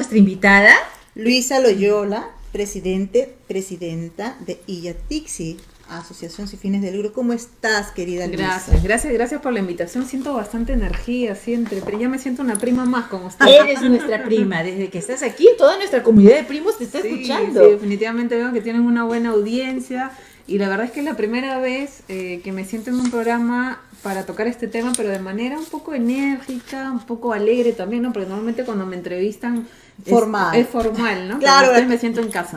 nuestra invitada. Luisa Loyola, presidenta de IATICSI, Asociación Sin Fines de Lucro. ¿Cómo estás, querida Luisa? Gracias por la invitación. Siento bastante energía, pero ya me siento una prima más con usted. Eres nuestra prima, desde que estás aquí, toda nuestra comunidad de primos te está escuchando. Sí, definitivamente veo que tienen una buena audiencia y la verdad es que es la primera vez que me siento en un programa para tocar este tema, pero de manera un poco enérgica, un poco alegre también, ¿no? Porque normalmente cuando me entrevistan es formal, ¿no? Claro, pero me siento en casa.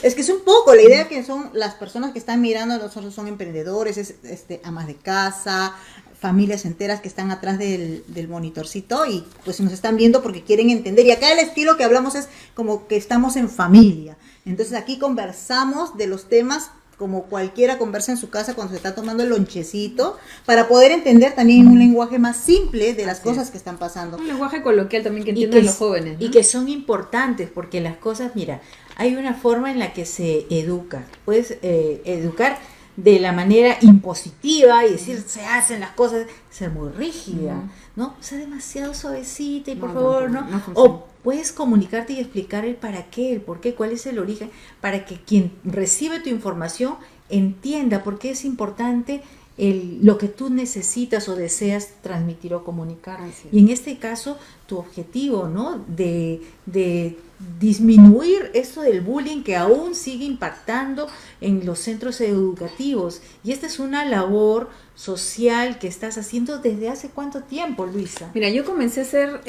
Es que es un poco, la idea que son las personas que están mirando, nosotros son emprendedores, amas de casa, familias enteras que están atrás del monitorcito y pues nos están viendo porque quieren entender. Y acá el estilo que hablamos es como que estamos en familia. Entonces aquí conversamos de los temas como cualquiera conversa en su casa cuando se está tomando el lonchecito, para poder entender también un lenguaje más simple de las cosas que están pasando. Un lenguaje coloquial también que entiendan los jóvenes, ¿no? Y que son importantes, porque las cosas, mira, hay una forma en la que se educa. Puedes educar de la manera impositiva y decir, se hacen las cosas, ser muy rígida, ¿no? Ser demasiado suavecita y por favor, ¿no? O puedes comunicarte y explicar el para qué, el por qué, cuál es el origen, para que quien recibe tu información entienda por qué es importante lo que tú necesitas o deseas transmitir o comunicar. Y en este caso, tu objetivo, ¿no? De disminuir esto del bullying que aún sigue impactando en los centros educativos. Y esta es una labor social que estás haciendo desde hace ¿cuánto tiempo, Luisa? Mira, yo comencé a hacer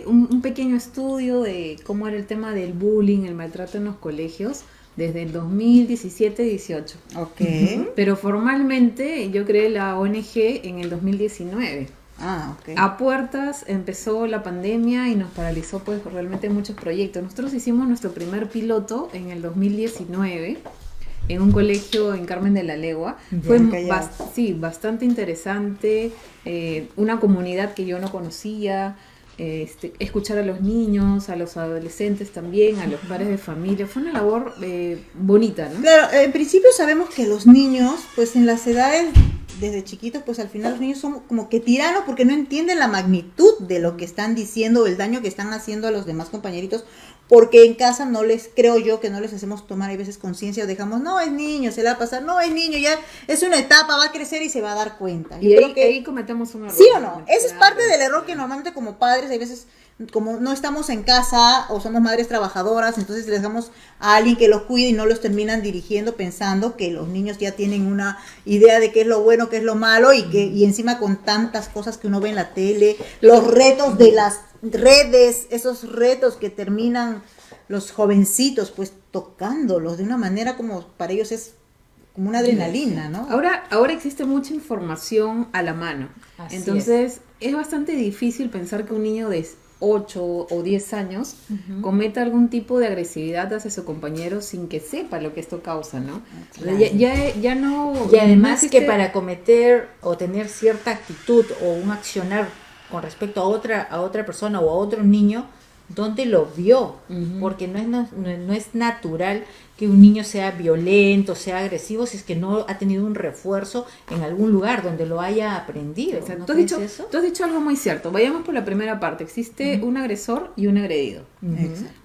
un pequeño estudio de cómo era el tema del bullying, el maltrato en los colegios, desde el 2017-18. Ok. Pero formalmente yo creé la ONG en el 2019. Ok. A puertas empezó la pandemia y nos paralizó pues realmente muchos proyectos. Nosotros hicimos nuestro primer piloto en el 2019 en un colegio en Carmen de la Legua. Fue bastante interesante, una comunidad que yo no conocía, escuchar a los niños, a los adolescentes también, a los padres de familia. Fue una labor bonita, ¿no? Claro, en principio sabemos que los niños, pues en las edades desde chiquitos, pues al final los niños son como que tiranos porque no entienden la magnitud de lo que están diciendo, el daño que están haciendo a los demás compañeritos, porque en casa creo yo que no les hacemos tomar a veces conciencia o dejamos, no es niño, se le va a pasar, no es niño, ya es una etapa, va a crecer y se va a dar cuenta. Y ahí cometemos un error. ¿Sí o no? Ese es parte del error que normalmente como padres, hay veces, como no estamos en casa o somos madres trabajadoras, entonces les dejamos a alguien que los cuide y no los terminan dirigiendo pensando que los niños ya tienen una idea de qué es lo bueno, qué es lo malo y encima con tantas cosas que uno ve en la tele, los retos de las redes, esos retos que terminan los jovencitos pues tocándolos de una manera como para ellos es como una adrenalina, ¿no? Ahora existe mucha información a la mano. Entonces es bastante difícil pensar que un niño de 8 o 10 años cometa algún tipo de agresividad hacia su compañero sin que sepa lo que esto causa, ¿no? Claro. Ya no... Y además no existe... que para cometer o tener cierta actitud o un accionar con respecto a otra persona o a otro niño, ¿dónde lo vio? Porque no es natural que un niño sea violento, sea agresivo, si es que no ha tenido un refuerzo en algún lugar donde lo haya aprendido. ¿No tú has dicho algo muy cierto. Vayamos por la primera parte. Existe un agresor y un agredido.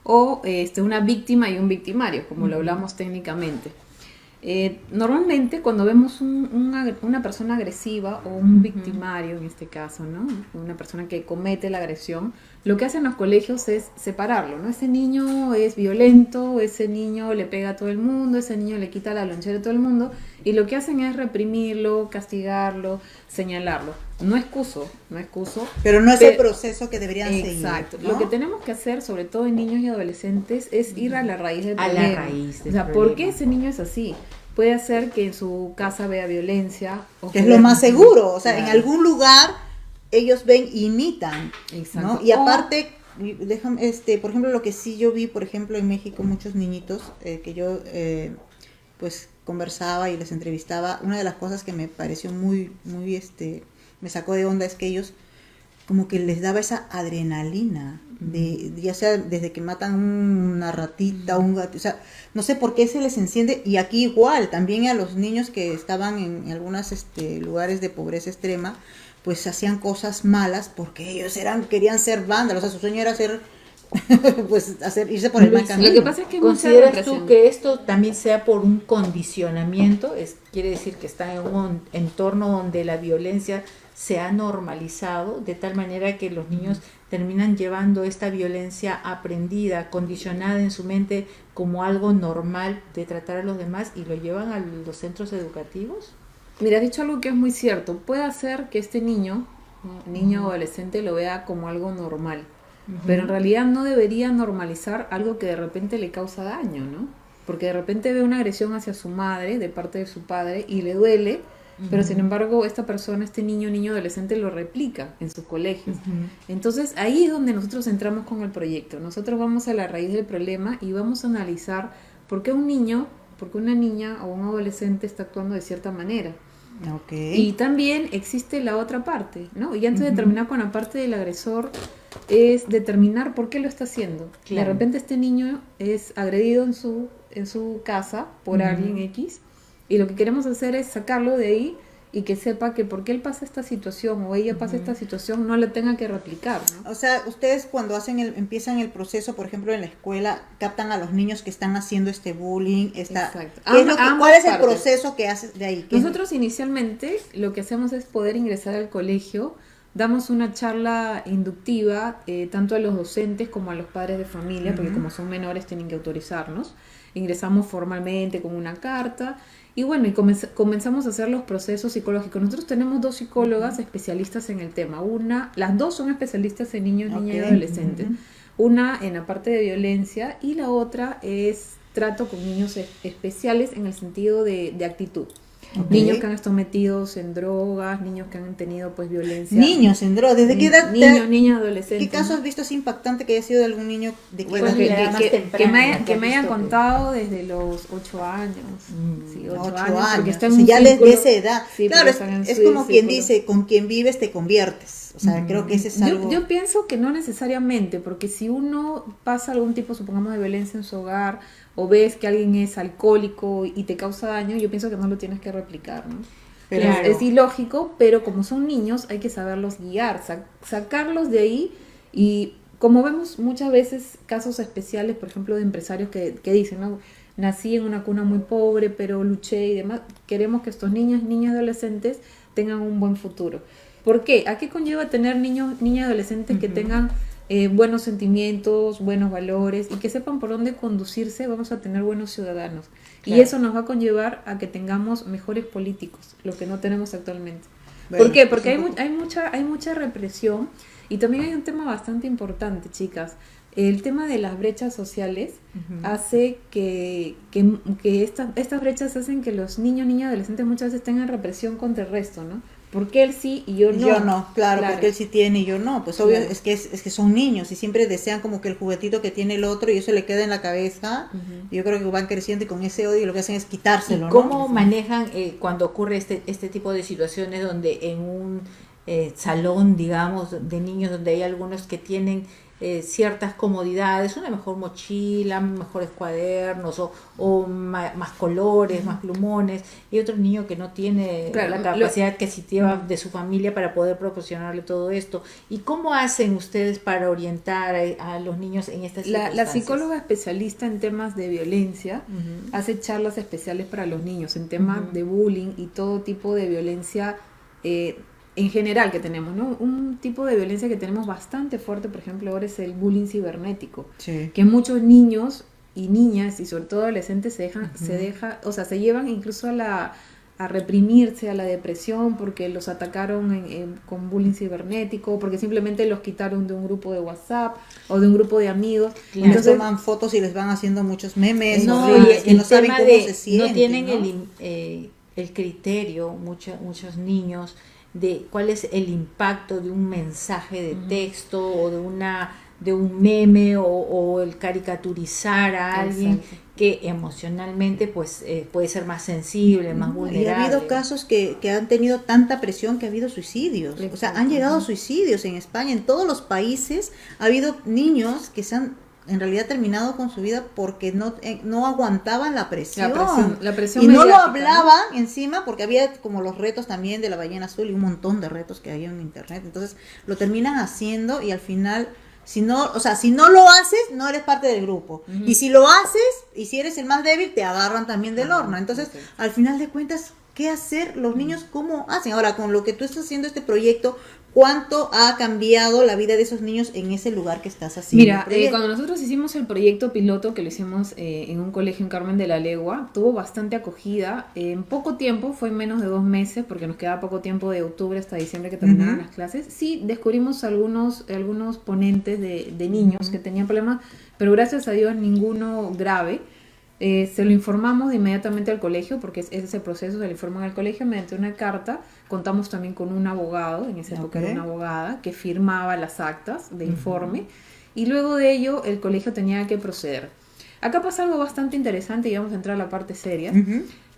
O una víctima y un victimario, como lo hablamos técnicamente. Normalmente cuando vemos una persona agresiva o un victimario en este caso, ¿no? Una persona que comete la agresión, lo que hacen los colegios es separarlo, ¿no? Ese niño es violento, ese niño le pega a todo el mundo, ese niño le quita la lonchera a todo el mundo, y lo que hacen es reprimirlo, castigarlo, señalarlo. No excuso. Pero no es el proceso que deberían seguir. Exacto. ¿no? Lo que tenemos que hacer, sobre todo en niños y adolescentes, es ir a la raíz del problema. A la raíz del problema. ¿Por qué ese niño es así? Puede ser que en su casa vea violencia. Que es lo más seguro. O sea, claro. En algún lugar ellos imitan. Exacto. ¿no? Y aparte, déjame, por ejemplo, lo que sí yo vi, por ejemplo, en México, muchos niñitos que yo pues conversaba y les entrevistaba, una de las cosas que me pareció muy, me sacó de onda es que ellos como que les daba esa adrenalina, ya sea desde que matan una ratita, un gato, o sea, no sé por qué se les enciende, y aquí igual, también a los niños que estaban en algunos lugares de pobreza extrema, pues hacían cosas malas porque ellos querían ser vándalos, o sea, su sueño era ser pues irse por el mal Luis, camino. Lo que pasa es que hay mucha ¿consideras represión. tú que esto también sea por un condicionamiento? Quiere decir que está en un entorno donde la violencia se ha normalizado, de tal manera que los niños terminan llevando esta violencia aprendida, condicionada en su mente como algo normal de tratar a los demás y lo llevan a los centros educativos? Mira, has dicho algo que es muy cierto. Puede ser que este niño o adolescente, lo vea como algo normal. Pero en realidad no debería normalizar algo que de repente le causa daño, ¿no? Porque de repente ve una agresión hacia su madre, de parte de su padre, y le duele, pero sin embargo esta persona, este niño adolescente lo replica en sus colegios. Entonces ahí es donde nosotros entramos con el proyecto. Nosotros vamos a la raíz del problema y vamos a analizar por qué un niño, por qué una niña o un adolescente está actuando de cierta manera. Okay. Y también existe la otra parte, ¿no? Y antes de terminar con la parte del agresor, es determinar por qué lo está haciendo. Claro. De repente este niño es agredido en su casa por alguien X, y lo que queremos hacer es sacarlo de ahí y que sepa que porque él pasa esta situación o ella pasa esta situación, no la tenga que replicar, ¿no? O sea, ustedes cuando empiezan el proceso, por ejemplo, en la escuela, captan a los niños que están haciendo este bullying, Exacto. ¿cuál es el Partes. proceso que haces de ahí? Nosotros inicialmente lo que hacemos es poder ingresar al colegio, damos una charla inductiva tanto a los docentes como a los padres de familia, porque como son menores tienen que autorizarnos. Ingresamos formalmente con una carta y bueno, y comenzamos a hacer los procesos psicológicos. Nosotros tenemos 2 psicólogas especialistas en el tema. Las 2 son especialistas en niños, niñas y adolescentes. Una en la parte de violencia y la otra es trato con niños especiales en el sentido de actitud. Niños que han estado metidos en drogas, niños que han tenido pues violencia. Niños en drogas, ¿desde qué edad? Niños, adolescentes. ¿Qué caso has visto así impactante que haya sido de algún niño de qué Bueno, edad? que me hayan contado desde los 8 años. Sí, 8 años. Porque está en un ya círculo. desde esa edad. Sí, claro, porque están en es su como quien círculo. dice, con quien vives te conviertes. O sea, creo que ese es algo... Yo pienso que no necesariamente, porque si uno pasa algún tipo, supongamos, de violencia en su hogar, o ves que alguien es alcohólico y te causa daño, yo pienso que no lo tienes que replicar, ¿no? Pero Claro. Es ilógico, pero como son niños hay que saberlos guiar, sacarlos de ahí. Y como vemos muchas veces casos especiales, por ejemplo, de empresarios que dicen, ¿no? Nací en una cuna muy pobre, pero luché y demás. Queremos que estos niños, niñas y adolescentes tengan un buen futuro. ¿Por qué? ¿A qué conlleva tener niños, niñas y adolescentes que tengan buenos sentimientos, buenos valores y que sepan por dónde conducirse? Vamos a tener buenos ciudadanos. Claro. Y eso nos va a conllevar a que tengamos mejores políticos, lo que no tenemos actualmente. Bueno, ¿Por qué? Porque sí. hay mucha represión y también hay un tema bastante importante, chicas. El tema de las brechas sociales hace que estas brechas hacen que los niños, niñas, adolescentes muchas veces tengan represión contra el resto, ¿no? Porque él sí y yo no. Yo no, claro, porque él sí tiene y yo no. Pues obvio, Claro. es que son niños y siempre desean como que el juguetito que tiene el otro y eso le queda en la cabeza. Yo creo que van creciendo y con ese odio lo que hacen es quitárselo, ¿Y ¿no? cómo manejan cuando ocurre este tipo de situaciones donde en un salón, digamos, de niños donde hay algunos que tienen ciertas comodidades, una mejor mochila, mejores cuadernos o más colores, más plumones, y otro niño que no tiene Claro, la capacidad adquisitiva de su familia para poder proporcionarle todo esto? ¿Y cómo hacen ustedes para orientar a los niños en estas La circunstancias? psicóloga especialista en temas de violencia hace charlas especiales para los niños en temas de bullying y todo tipo de violencia en general que tenemos, ¿no? Un tipo de violencia que tenemos bastante fuerte, por ejemplo, ahora es el bullying cibernético, Sí. que muchos niños y niñas y sobre todo adolescentes se llevan incluso a reprimirse, a la depresión porque los atacaron con bullying cibernético, porque simplemente los quitaron de un grupo de WhatsApp o de un grupo de amigos. Entonces Entonces, toman fotos y les van haciendo muchos memes. No, horribles, y que el no saben tema cómo de se sienten, no tienen ¿no? el criterio, muchos niños, de cuál es el impacto de un mensaje de texto o de un meme o el caricaturizar a alguien. Exacto. Que emocionalmente pues puede ser más sensible, más Y vulnerable. ha habido casos que han tenido tanta presión que ha habido suicidios. O sea, han llegado suicidios en España, en todos los países. Ha habido niños que se han en realidad terminado con su vida porque no aguantaban la presión. La presión y no lo mediática, hablaban encima porque había como los retos también de la ballena azul y un montón de retos que había en internet. Entonces lo terminan haciendo y al final Si no, o sea, si no lo haces, no eres parte del grupo. Y si lo haces, y si eres el más débil, te agarran también del horno. Entonces, al final de cuentas, ¿qué hacer los niños? ¿Cómo hacen? Ahora, con lo que tú estás haciendo este proyecto, ¿cuánto ha cambiado la vida de esos niños en ese lugar que estás haciendo? Mira, cuando nosotros hicimos el proyecto piloto, que lo hicimos en un colegio en Carmen de la Legua, tuvo bastante acogida. En poco tiempo, fue en menos de 2 meses, porque nos quedaba poco tiempo de octubre hasta diciembre que terminaran las clases. Sí, descubrimos algunos ponentes de niños que tenían problemas, pero gracias a Dios ninguno grave. Se lo informamos de inmediatamente al colegio, porque es ese proceso, se le informan al colegio mediante una carta. Contamos también con un abogado, en esa época era una abogada, que firmaba las actas de informe, y luego de ello el colegio tenía que proceder. Acá pasa algo bastante interesante, y vamos a entrar a la parte seria,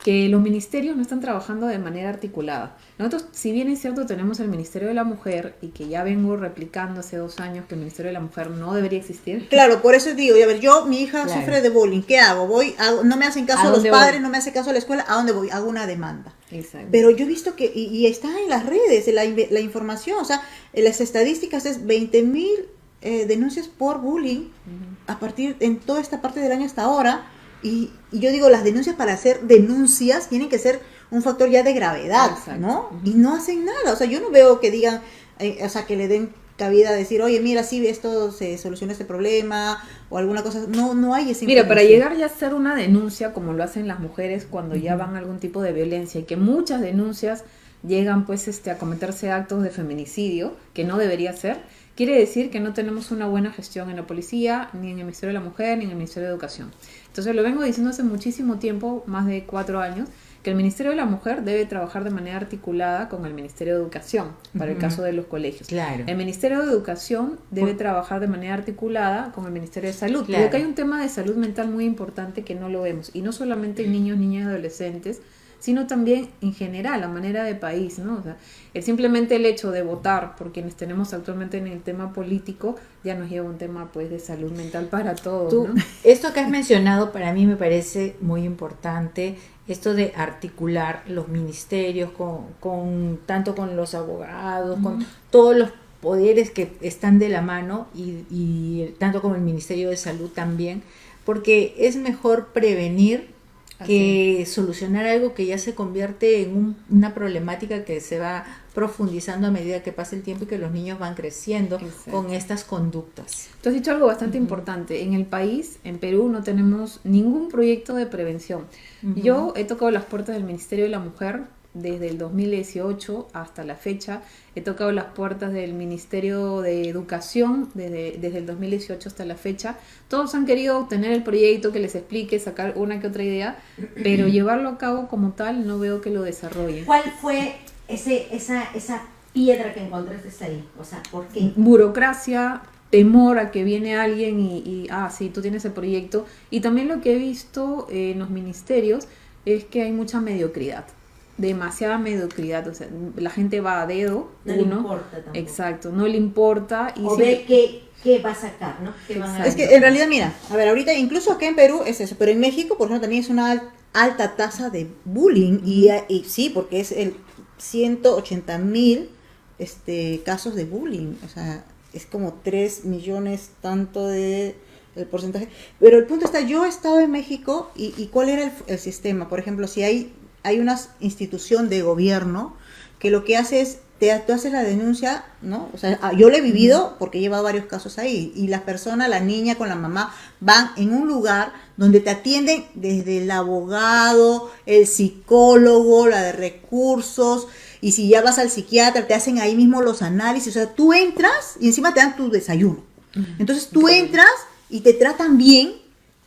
que los ministerios no están trabajando de manera articulada. Nosotros, si bien es cierto, tenemos el Ministerio de la Mujer, y que ya vengo replicando hace 2 años que el Ministerio de la Mujer no debería existir. Claro, por eso digo, a ver, mi hija sufre de bullying, ¿qué hago? No me hacen caso los padres, no me hace caso la escuela, ¿a dónde voy? Hago una demanda. Exacto. Pero yo he visto que, y está en las redes, la información, o sea, en las estadísticas es 20,000 denuncias por bullying a partir en toda esta parte del año hasta ahora. Y yo digo, las denuncias, para hacer denuncias tienen que ser un factor ya de gravedad, ¿no? Y no hacen nada, o sea, yo no veo que digan, o sea, que le den cabida a decir, oye, mira, sí, esto se soluciona este problema, o alguna cosa, no hay ese. Mira, para llegar ya a hacer una denuncia, como lo hacen las mujeres cuando ya van a algún tipo de violencia, y que muchas denuncias llegan pues a cometerse actos de feminicidio, que no debería ser, quiere decir que no tenemos una buena gestión en la policía, ni en el Ministerio de la Mujer, ni en el Ministerio de Educación. Entonces lo vengo diciendo hace muchísimo tiempo, más de 4 años, que el Ministerio de la Mujer debe trabajar de manera articulada con el Ministerio de Educación, para el caso de los colegios. Claro. El Ministerio de Educación debe trabajar de manera articulada con el Ministerio de Salud. Claro. Porque hay un tema de salud mental muy importante que no lo vemos. Y no solamente en niños, niñas y adolescentes, sino también en general, a manera de país, ¿no? O sea, simplemente el hecho de votar por quienes tenemos actualmente en el tema político ya nos lleva a un tema pues de salud mental para todos, ¿no? Esto que has mencionado para mí me parece muy importante, esto de articular los ministerios tanto con los abogados, con todos los poderes que están de la mano, y tanto como el Ministerio de Salud también, porque es mejor prevenir que solucionar algo que ya se convierte en una problemática que se va profundizando a medida que pasa el tiempo y que los niños van creciendo con estas conductas. Tú has dicho algo bastante importante. En el país, en Perú, no tenemos ningún proyecto de prevención. Yo he tocado las puertas del Ministerio de la Mujer desde el 2018 hasta la fecha. He tocado las puertas del Ministerio de Educación desde el 2018 hasta la fecha. Todos han querido tener el proyecto que les explique, sacar una que otra idea, pero llevarlo a cabo como tal no veo que lo desarrollen. ¿Cuál fue esa piedra que encontraste ahí? O sea, ¿por qué? Burocracia, temor a que viene alguien y sí, tú tienes el proyecto. Y también lo que he visto en los ministerios es que hay mucha mediocridad. Demasiada mediocridad, o sea, la gente va a dedo, no le importa tampoco. Exacto, no le importa. Y o ve qué va a sacar, ¿no? Es que en realidad, mira, a ver, ahorita incluso acá en Perú es eso, pero en México, por ejemplo, también es una alta tasa de bullying, y sí, porque es el 180,000 casos de bullying, o sea, es como 3 millones tanto de el porcentaje, pero el punto está, yo he estado en México y ¿cuál era el sistema? Por ejemplo, si hay una institución de gobierno que lo que hace es, tú haces la denuncia, ¿no? O sea, yo lo he vivido porque he llevado varios casos ahí, y las personas, la niña con la mamá, van en un lugar donde te atienden desde el abogado, el psicólogo, la de recursos, y si ya vas al psiquiatra, te hacen ahí mismo los análisis, o sea, tú entras y encima te dan tu desayuno. Entonces tú entras y te tratan bien,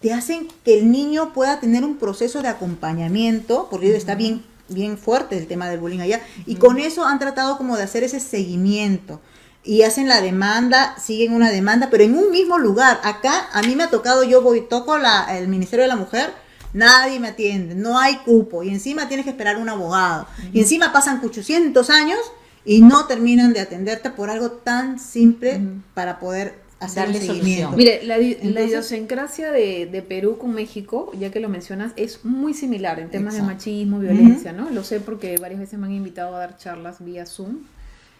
te hacen que el niño pueda tener un proceso de acompañamiento, porque está bien fuerte el tema del bullying allá, y con eso han tratado como de hacer ese seguimiento, y hacen la demanda, siguen una demanda, pero en un mismo lugar. Acá a mí me ha tocado, toco el Ministerio de la Mujer, nadie me atiende, no hay cupo, y encima tienes que esperar un abogado, y encima pasan 800 años y no terminan de atenderte por algo tan simple para poder hacerle seguimiento. Mire, la idiosincrasia de Perú con México, ya que lo mencionas, es muy similar en temas de machismo, violencia, ¿no? Lo sé porque varias veces me han invitado a dar charlas vía Zoom,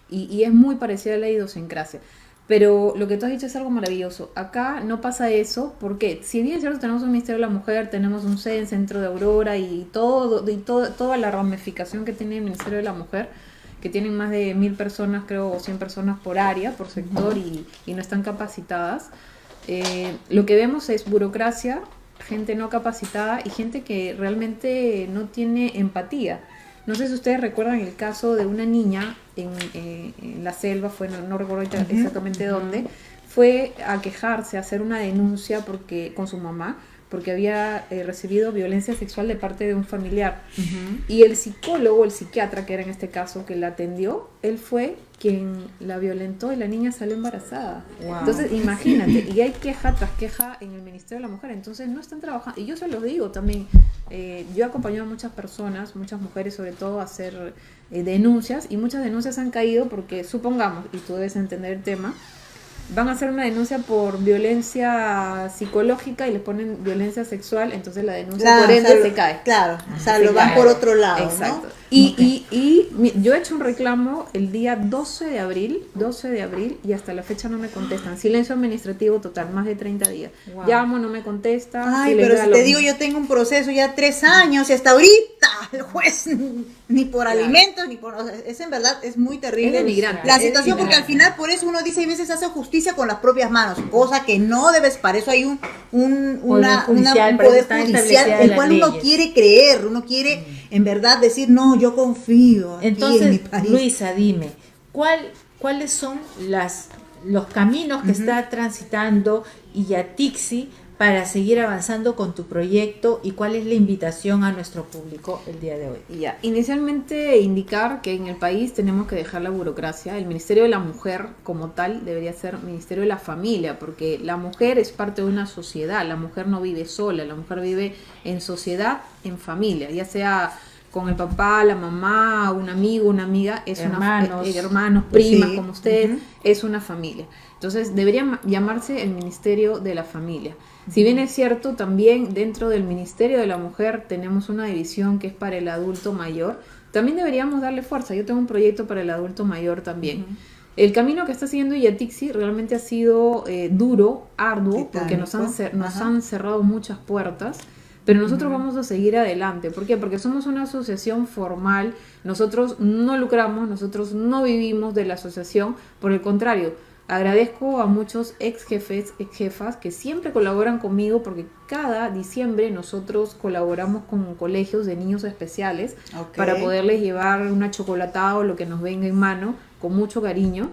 y es muy parecida a la idiosincrasia. Pero lo que tú has dicho es algo maravilloso. Acá no pasa eso porque, si bien es cierto, tenemos un Ministerio de la Mujer, tenemos un CEN, Centro de Aurora toda la ramificación que tiene el Ministerio de la Mujer, que tienen más de 1000 personas, creo, o 100 personas por área, por sector, y no están capacitadas. Lo que vemos es burocracia, gente no capacitada y gente que realmente no tiene empatía. No sé si ustedes recuerdan el caso de una niña en la selva, no recuerdo exactamente dónde, fue a quejarse, a hacer una denuncia con su mamá, porque había recibido violencia sexual de parte de un familiar. Y el psicólogo, el psiquiatra, que era en este caso que la atendió, él fue quien la violentó y la niña salió embarazada. Wow. Entonces, imagínate, y hay queja tras queja en el Ministerio de la Mujer, entonces no están trabajando. Y yo se los digo también, yo he acompañado a muchas personas, muchas mujeres sobre todo, a hacer denuncias, y muchas denuncias han caído porque, supongamos, y tú debes entender el tema, van a hacer una denuncia por violencia psicológica y les ponen violencia sexual, entonces la denuncia por ende se cae. Claro, o sea, Se lo van cae. por otro lado, Exacto. ¿no? Yo he hecho un reclamo el día 12 de abril, y hasta la fecha no me contestan. Silencio administrativo total, más de 30 días. Wow. Llamo, no me contestan. Ay, y les pero da si lo te digo, mismo. yo tengo un proceso ya 3 años y hasta ahorita el juez ni por Claro. alimentos, ni por... O sea, es en verdad, es muy terrible Es denigrante, la es situación, porque al denigrante. final por eso uno dice, a veces hace justicia con las propias manos, cosa que no debes, para eso hay un judicial, para eso poder están judicial, establecidas el las cual uno leyes. quiere creer, uno quiere en verdad decir, no, yo confío aquí en mi Entonces, país. Luisa, dime, ¿cuáles son los caminos que está transitando Iyatixi para seguir avanzando con tu proyecto, y cuál es la invitación a nuestro público el día de hoy? Ya, inicialmente indicar que en el país tenemos que dejar la burocracia. El Ministerio de la Mujer como tal debería ser Ministerio de la Familia, porque la mujer es parte de una sociedad, la mujer no vive sola, la mujer vive en sociedad, en familia, ya sea con el papá, la mamá, un amigo, una amiga, hermanos, primas, Sí. como ustedes, es una familia. Entonces debería llamarse el Ministerio de la Familia. Si bien es cierto, también dentro del Ministerio de la Mujer tenemos una división que es para el adulto mayor, también deberíamos darle fuerza. Yo tengo un proyecto para el adulto mayor también. El camino que está siguiendo Iyatixi realmente ha sido duro, arduo, porque nos han cerrado muchas puertas, pero nosotros vamos a seguir adelante. ¿Por qué? Porque somos una asociación formal, nosotros no lucramos, nosotros no vivimos de la asociación, por el contrario. Agradezco a muchos ex jefes, ex jefas que siempre colaboran conmigo, porque cada diciembre nosotros colaboramos con colegios de niños especiales para poderles llevar una chocolatada o lo que nos venga en mano con mucho cariño.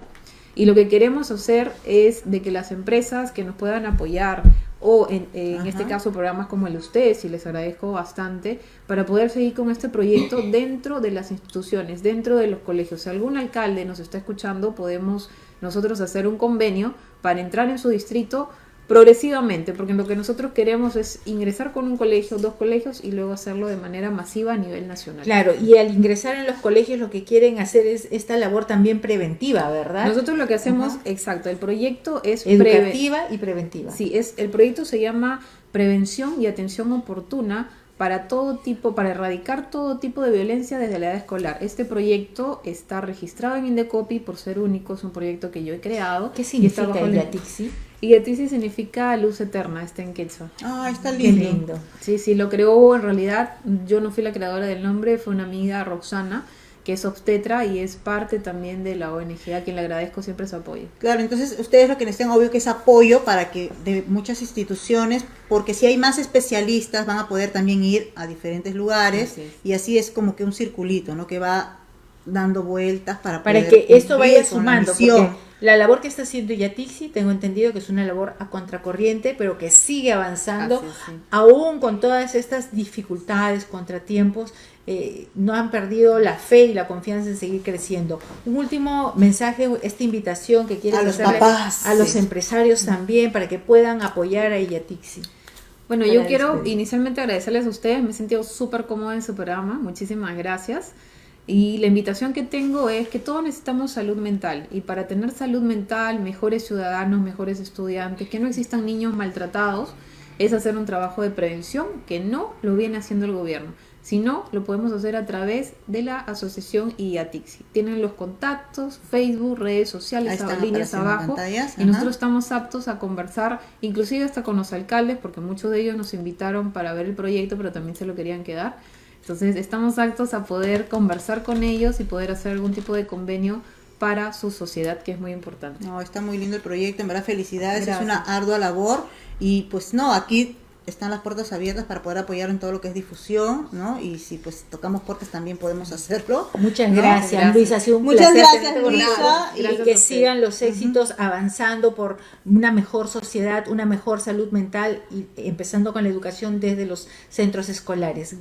Y lo que queremos hacer es de que las empresas que nos puedan apoyar, o en este caso programas como el de ustedes, y les agradezco bastante, para poder seguir con este proyecto dentro de las instituciones, dentro de los colegios. Si algún alcalde nos está escuchando, podemos nosotros hacer un convenio para entrar en su distrito progresivamente, porque lo que nosotros queremos es ingresar con un colegio, 2 colegios, y luego hacerlo de manera masiva a nivel nacional. Claro, y al ingresar en los colegios lo que quieren hacer es esta labor también preventiva, ¿verdad? Nosotros lo que hacemos, exacto, el proyecto es Educativa y preventiva. Sí, el proyecto se llama Prevención y Atención Oportuna para todo tipo, para erradicar todo tipo de violencia desde la edad escolar. Este proyecto está registrado en Indecopi por ser único, es un proyecto que yo he creado. ¿Qué y está significa bajo la- Iyatixi? Iyatixi significa luz eterna, está en quechua. Ah, está Qué lindo. lindo. Sí, lo creó, en realidad yo no fui la creadora del nombre, fue una amiga, Roxana, que es obstetra y es parte también de la ONG, a quien le agradezco siempre su apoyo. Claro, entonces ustedes lo que necesitan, obvio, que es apoyo para que de muchas instituciones, porque si hay más especialistas van a poder también ir a diferentes lugares, Así es. y así es como que un circulito, ¿no? Que va dando vueltas para Para poder que esto cumplir vaya con la sumando, misión. porque la labor que está haciendo Iyatixi, tengo entendido que es una labor a contracorriente, pero que sigue avanzando, Así es, sí. aún con todas estas dificultades, contratiempos, no han perdido la fe y la confianza en seguir creciendo. Un último mensaje, esta invitación que quieres A los hacerle papás, a los sí. empresarios también, para que puedan apoyar a Iyatixi. Bueno, Para yo quiero despedir. inicialmente agradecerles a ustedes, me he sentido súper cómoda en su programa, muchísimas gracias. Y la invitación que tengo es que todos necesitamos salud mental, y para tener salud mental, mejores ciudadanos, mejores estudiantes, que no existan niños maltratados, es hacer un trabajo de prevención que no lo viene haciendo el gobierno. Si no, lo podemos hacer a través de la asociación IATICSI. Tienen los contactos, Facebook, redes Ahí sociales, están líneas apareciendo abajo. pantallas, Y ajá. nosotros estamos aptos a conversar, inclusive hasta con los alcaldes, porque muchos de ellos nos invitaron para ver el proyecto, pero también se lo querían quedar. Entonces, estamos aptos a poder conversar con ellos y poder hacer algún tipo de convenio para su sociedad, que es muy importante. No, está muy lindo el proyecto, en verdad felicidades, Gracias. es una ardua labor y pues no, aquí están las puertas abiertas para poder apoyar en todo lo que es difusión, ¿no? Y si pues tocamos puertas también podemos hacerlo. Muchas ¿no? gracias, Gracias. Luisa. Ha sido un Muchas placer gracias, tenerte con Luisa, nosotros. y gracias que a usted. sigan los éxitos avanzando por una mejor sociedad, una mejor salud mental y empezando con la educación desde los centros escolares.